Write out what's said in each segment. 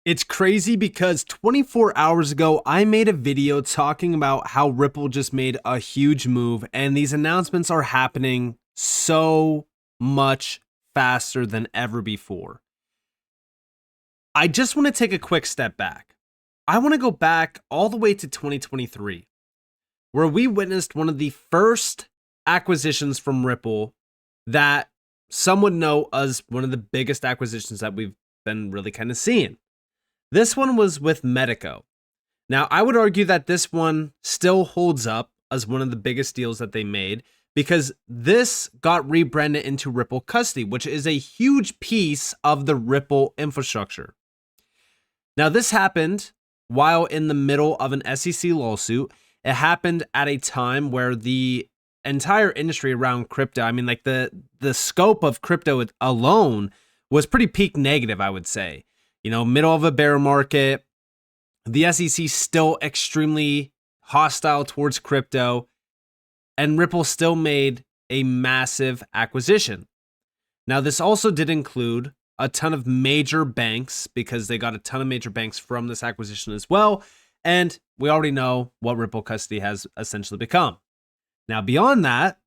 It's crazy because 24 hours ago, I made a video talking about how Ripple just made a huge move, and these announcements are happening so much faster than ever before. I just want to take a quick step back. I want to go back all the way to 2023, where we witnessed one of the first acquisitions from Ripple that some would know as one of the biggest acquisitions that we've been really kind of seeing. This one was with Medico. Now, I would argue that this one still holds up as one of the biggest deals that they made because this got rebranded into Ripple Custody, which is a huge piece of the Ripple infrastructure. Now, this happened while in the middle of an SEC lawsuit. It happened at a time where the entire industry around crypto, I mean, like the scope of crypto alone was pretty peak negative, I would say. You know, middle of a bear market, the SEC still extremely hostile towards crypto, and Ripple still made a massive acquisition. Now, this also did include a ton of major banks because they got a ton of major banks from this acquisition as well, and we already know what Ripple Custody has essentially become. Now, beyond that,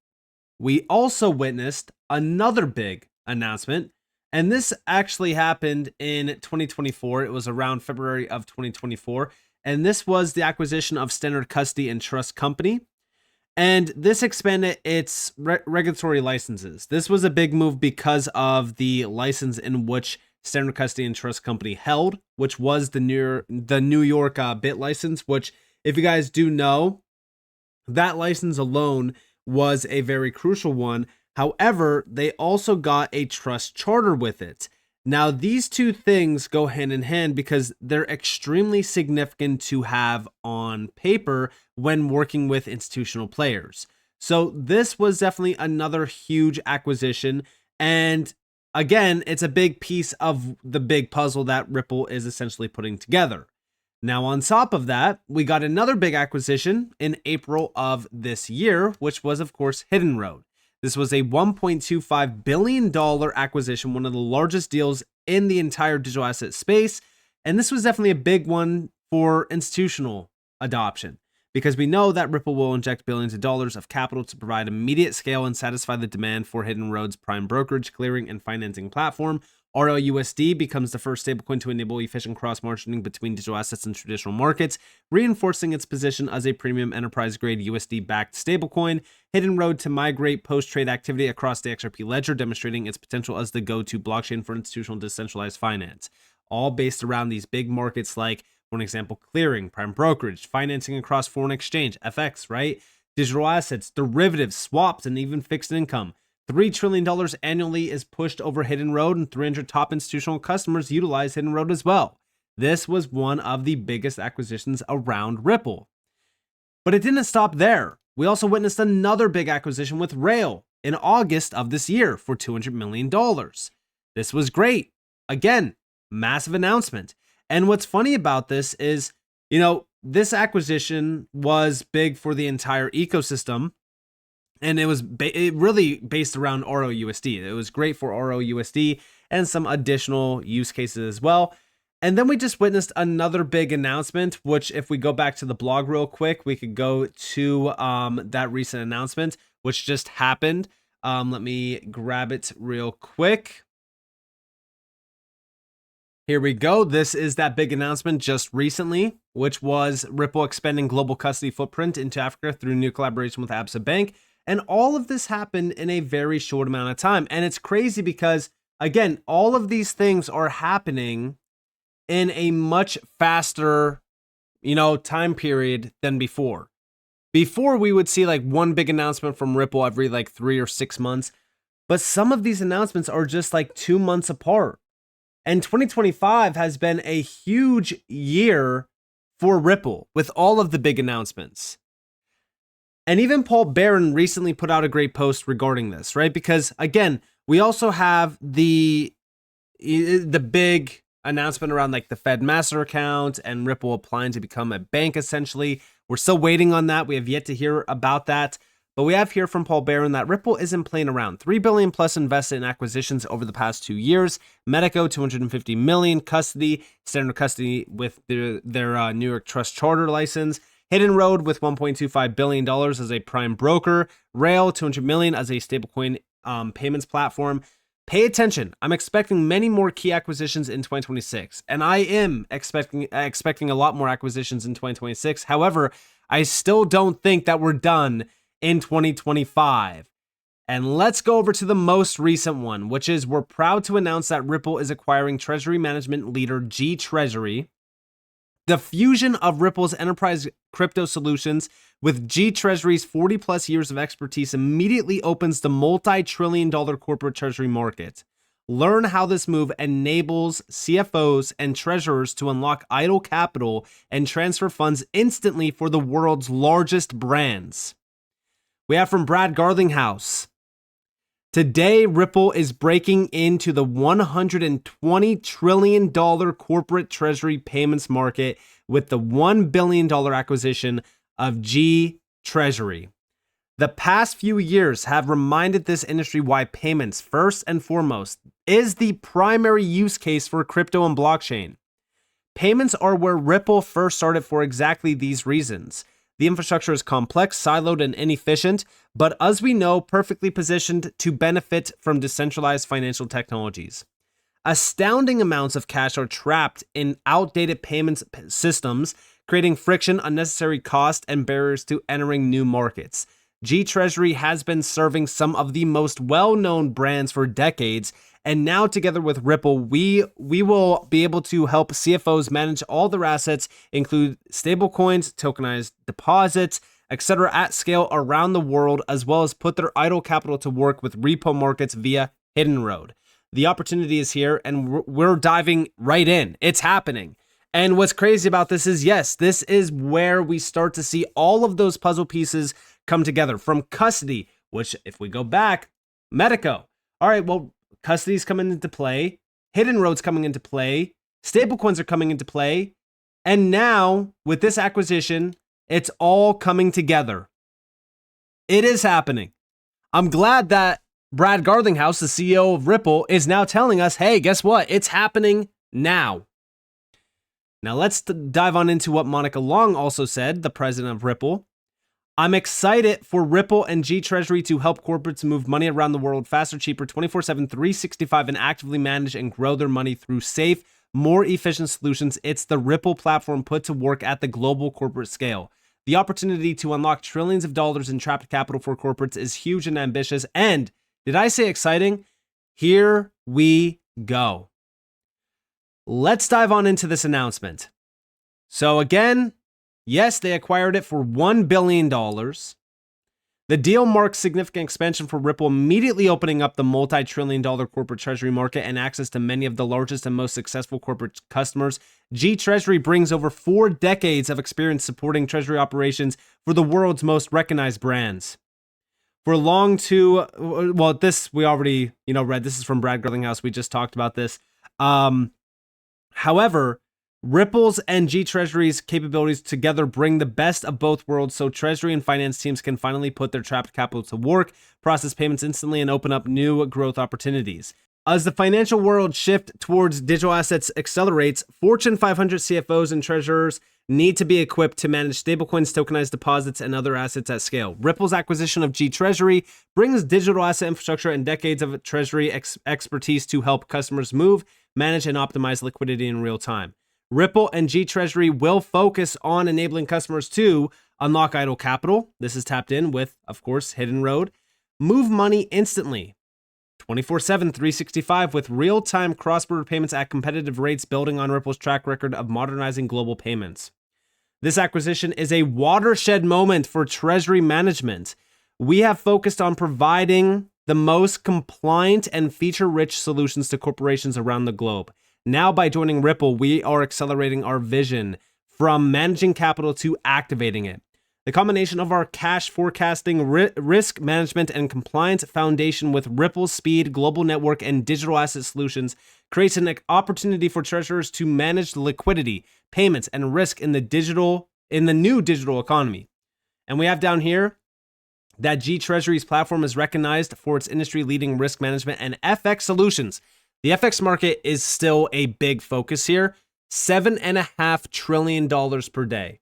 we also witnessed another big announcement. And this actually happened in 2024. It was around February of 2024. And this was the acquisition of Standard Custody and Trust Company. And this expanded its regulatory licenses. This was a big move because of the license in which Standard Custody and Trust Company held, which was the New York BIT license, which, if you guys do know, that license alone was a very crucial one. However, they also got a trust charter with it. Now, these two things go hand in hand because they're extremely significant to have on paper when working with institutional players. So this was definitely another huge acquisition. And again, it's a big piece of the big puzzle that Ripple is essentially putting together. Now, on top of that, we got another big acquisition in April of this year, which was, of course, Hidden Road. This was a $1.25 billion acquisition, one of the largest deals in the entire digital asset space. And this was definitely a big one for institutional adoption because we know that Ripple will inject billions of dollars of capital to provide immediate scale and satisfy the demand for Hidden Road's prime brokerage, clearing, and financing platform. RLUSD becomes the first stablecoin to enable efficient cross-margining between digital assets and traditional markets, reinforcing its position as a premium enterprise-grade USD-backed stablecoin. Hidden Road to migrate post-trade activity across the XRP ledger, demonstrating its potential as the go-to blockchain for institutional decentralized finance. All based around these big markets like, for an example, clearing, prime brokerage, financing across foreign exchange, FX, right? Digital assets, derivatives, swaps, and even fixed income. $3 trillion annually is pushed over Hidden Road, and 300 top institutional customers utilize Hidden Road as well. This was one of the biggest acquisitions around Ripple. But it didn't stop there. We also witnessed another big acquisition with Rail in August of this year for $200 million. This was great. Again, massive announcement. And what's funny about this is, this acquisition was big for the entire ecosystem. And it was really based around RLUSD. It was great for RLUSD and some additional use cases as well. And then we just witnessed another big announcement, which if we go back to the blog real quick, we could go to that recent announcement, which just happened. Let me grab it real quick. Here we go. This is that big announcement just recently, which was Ripple expanding global custody footprint into Africa through new collaboration with Absa Bank. And all of this happened in a very short amount of time. And it's crazy because, again, all of these things are happening in a much faster, time period than before. Before, we would see like one big announcement from Ripple every like 3 or 6 months. But some of these announcements are just like 2 months apart. And 2025 has been a huge year for Ripple with all of the big announcements. And even Paul Barron recently put out a great post regarding this, right? Because again, we also have the big announcement around like the Fed Master account and Ripple applying to become a bank essentially. We're still waiting on that. We have yet to hear about that. But we have here from Paul Barron that Ripple isn't playing around. $3 billion plus invested in acquisitions over the past 2 years. Medico, $250 million. Custody, standard custody with their New York Trust Charter license. Hidden Road with $1.25 billion as a prime broker. Rail, $200 million as a stablecoin payments platform. Pay attention. I'm expecting many more key acquisitions in 2026, and I am expecting a lot more acquisitions in 2026. However, I still don't think that we're done in 2025. And let's go over to the most recent one, which is we're proud to announce that Ripple is acquiring treasury management leader G Treasury. The fusion of Ripple's enterprise crypto solutions with G Treasury's 40 plus years of expertise immediately opens the multi-trillion-dollar corporate treasury market. Learn how this move enables CFOs and treasurers to unlock idle capital and transfer funds instantly for the world's largest brands. We have from Brad Garlinghouse. Today, Ripple is breaking into the $120 trillion corporate treasury payments market with the $1 billion acquisition of G Treasury. The past few years have reminded this industry why payments, first and foremost, is the primary use case for crypto and blockchain. Payments are where Ripple first started for exactly these reasons. The infrastructure is complex, siloed, and inefficient, but as we know, perfectly positioned to benefit from decentralized financial technologies. Astounding amounts of cash are trapped in outdated payments systems, creating friction, unnecessary cost, and barriers to entering new markets. G Treasury has been serving some of the most well-known brands for decades, and now together with Ripple, we will be able to help CFOs manage all their assets, include stablecoins, tokenized deposits, etc. at scale around the world, as well as put their idle capital to work with repo markets via Hidden Road. The opportunity is here, and we're diving right in. It's happening. And what's crazy about this is, yes, this is where we start to see all of those puzzle pieces come together. From custody, which if we go back, Medico. All right, well, custody's coming into play. Hidden Road's coming into play. Stablecoins are coming into play. And now, with this acquisition, it's all coming together. It is happening. I'm glad that Brad Garlinghouse, the CEO of Ripple, is now telling us, hey, guess what? It's happening now. Now let's dive on into what Monica Long also said, the president of Ripple. I'm excited for Ripple and G Treasury to help corporates move money around the world faster, cheaper, 24/7, 365, and actively manage and grow their money through safe, more efficient solutions. It's the Ripple platform put to work at the global corporate scale. The opportunity to unlock trillions of dollars in trapped capital for corporates is huge and ambitious. And did I say exciting? Here we go. Let's dive on into this announcement. So again, yes, they acquired it for $1 billion. The deal marks significant expansion for Ripple, immediately opening up the multi-trillion-dollar corporate treasury market and access to many of the largest and most successful corporate customers. G Treasury brings over 4 decades of experience supporting treasury operations for the world's most recognized brands. For long to, well, this we already, read. This is from Brad Garlinghouse. We just talked about this. However, Ripple's and G Treasury's capabilities together bring the best of both worlds, so Treasury and finance teams can finally put their trapped capital to work, process payments instantly, and open up new growth opportunities. As the financial world shift towards digital assets accelerates, Fortune 500 CFOs and treasurers need to be equipped to manage stablecoins, tokenized deposits, and other assets at scale. Ripple's acquisition of G Treasury brings digital asset infrastructure and decades of treasury expertise to help customers move, manage, and optimize liquidity in real time. Ripple and G Treasury will focus on enabling customers to unlock idle capital. This is tapped in with, of course, Hidden Road. Move money instantly, 24/7, 365 with real-time cross-border payments at competitive rates, building on Ripple's track record of modernizing global payments. This acquisition is a watershed moment for treasury management. We have focused on providing the most compliant and feature-rich solutions to corporations around the globe. Now, by joining Ripple, we are accelerating our vision from managing capital to activating it. The combination of our cash forecasting, risk management, and compliance foundation with Ripple's speed, global network, and digital asset solutions creates an opportunity for treasurers to manage liquidity, payments, and risk in the new digital economy. And we have down here that G Treasury's platform is recognized for its industry-leading risk management and FX solutions. The FX market is still a big focus here, $7.5 trillion per day.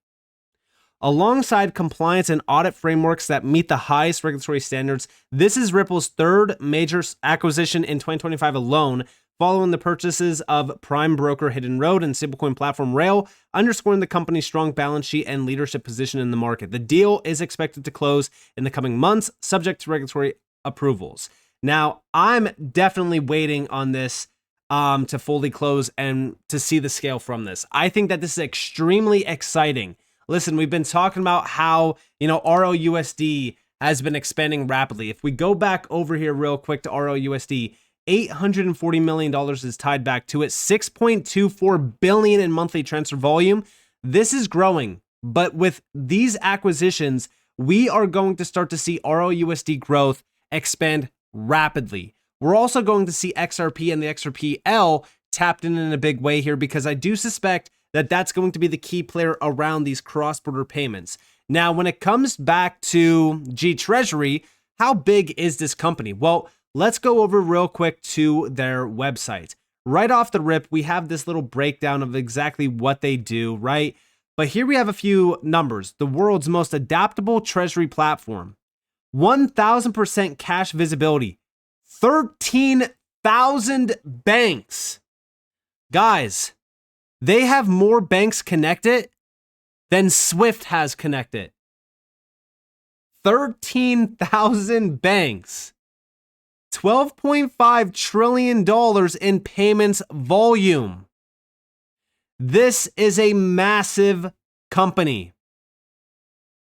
Alongside compliance and audit frameworks that meet the highest regulatory standards, this is Ripple's third major acquisition in 2025 alone, following the purchases of prime broker Hidden Road and stablecoin platform Rail, underscoring the company's strong balance sheet and leadership position in the market. The deal is expected to close in the coming months, subject to regulatory approvals. Now, I'm definitely waiting on this to fully close and to see the scale from this. I think that this is extremely exciting. Listen, we've been talking about how, ROUSD has been expanding rapidly. If we go back over here real quick to ROUSD, $840 million is tied back to it, $6.24 billion in monthly transfer volume. This is growing, but with these acquisitions, we are going to start to see ROUSD growth expand rapidly. We're also going to see XRP and the XRPL tapped in a big way here, because I do suspect that that's going to be the key player around these cross-border payments. Now, when it comes back to G Treasury, how big is this company? Well, let's go over real quick to their website. Right off the rip, we have this little breakdown of exactly what they do, right? But here we have a few numbers. The world's most adaptable treasury platform, 1,000% cash visibility, 13,000 banks. Guys, they have more banks connected than Swift has connected. 13,000 banks. $12.5 trillion in payments volume. This is a massive company,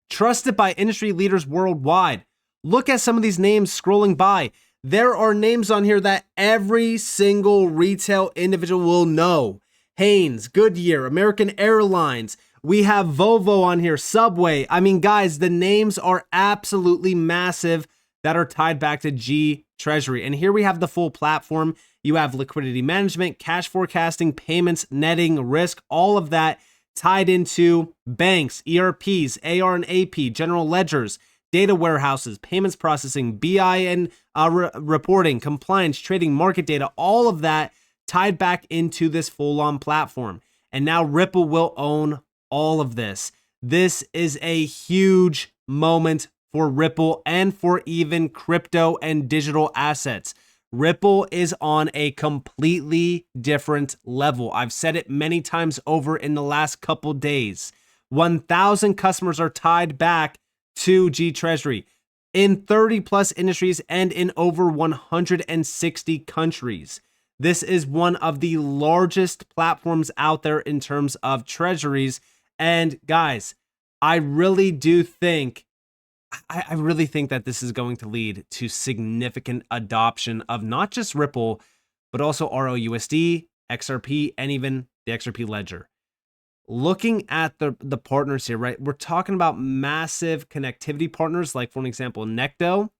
trusted by industry leaders worldwide. Look at some of these names scrolling by. There are names on here that every single retail individual will know. Hanes, Goodyear, American Airlines. We have Volvo on here, Subway. I mean, guys, the names are absolutely massive that are tied back to G Treasury. And here we have the full platform. You have liquidity management, cash forecasting, payments, netting, risk, all of that tied into banks, ERPs, AR and AP, general ledgers, data warehouses, payments processing, BI and reporting, compliance, trading, market data, all of that tied back into this full-on platform. And now Ripple will own all of this. This is a huge moment for Ripple and for even crypto and digital assets. Ripple is on a completely different level. I've said it many times over in the last couple days. 1,000 customers are tied back to G Treasury in 30 plus industries and in over 160 countries. This is one of the largest platforms out there in terms of treasuries. And guys, I really think that this is going to lead to significant adoption of not just Ripple, but also ROUSD, XRP, and even the XRP ledger. Looking at the partners here, right? We're talking about massive connectivity partners, like for an example, Necto.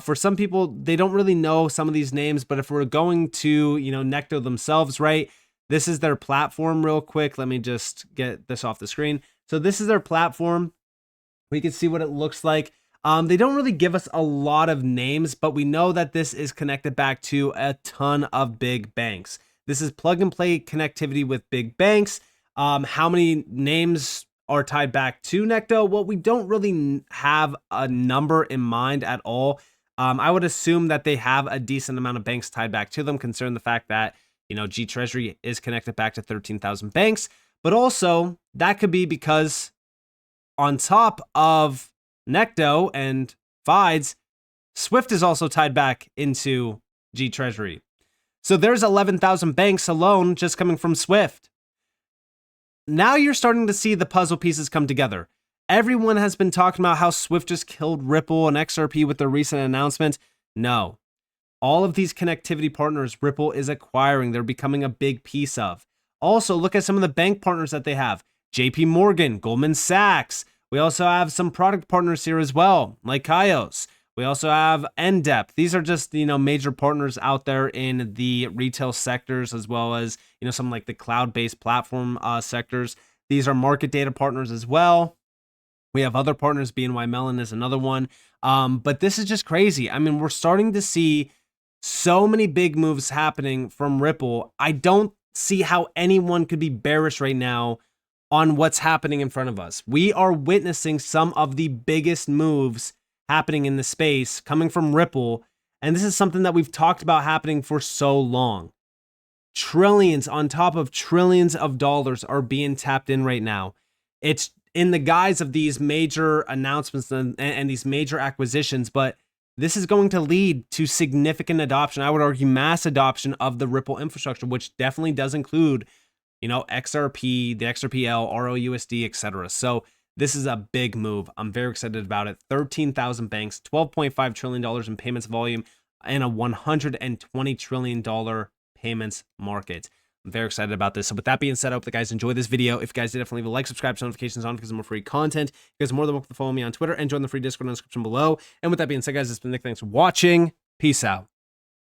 For some people, they don't really know some of these names, but if we're going to, Necto themselves, right? This is their platform real quick. Let me just get this off the screen. So this is their platform. We can see what it looks like. They don't really give us a lot of names, but we know that this is connected back to a ton of big banks. This is plug and play connectivity with big banks. How many names are tied back to Necto? Well, we don't really have a number in mind at all. I would assume that they have a decent amount of banks tied back to them, considering the fact that, G Treasury is connected back to 13,000 banks. But also, that could be because on top of Necto and FIDES, Swift is also tied back into G Treasury. So there's 11,000 banks alone just coming from Swift. Now you're starting to see the puzzle pieces come together. Everyone has been talking about how Swift just killed Ripple and XRP with their recent announcement. No. All of these connectivity partners Ripple is acquiring, they're becoming a big piece of. Also, look at some of the bank partners that they have. JP Morgan, Goldman Sachs. We also have some product partners here as well, like Kaios. We also have NDEP. These are just, major partners out there in the retail sectors, as well as, some like the cloud-based platform sectors. These are market data partners as well. We have other partners, BNY Mellon is another one. But this is just crazy. I mean, we're starting to see so many big moves happening from Ripple. I don't see how anyone could be bearish right now on what's happening in front of us. We are witnessing some of the biggest moves happening in the space coming from Ripple. And this is something that we've talked about happening for so long. Trillions on top of trillions of dollars are being tapped in right now. It's in the guise of these major announcements and these major acquisitions, but this is going to lead to significant adoption. I would argue mass adoption of the Ripple infrastructure, which definitely does include, XRP, the XRPL, ROUSD, etc. So this is a big move. I'm very excited about it. 13,000 banks, $12.5 trillion in payments volume, and a $120 trillion payments market. I'm very excited about this. So with that being said, I hope that guys enjoy this video. If you guys did, definitely leave a like, subscribe, turn notifications on because of more free content. You guys are more than welcome to follow me on Twitter and join the free Discord in the description below. And with that being said, guys, it's been Nick. Thanks for watching. Peace out.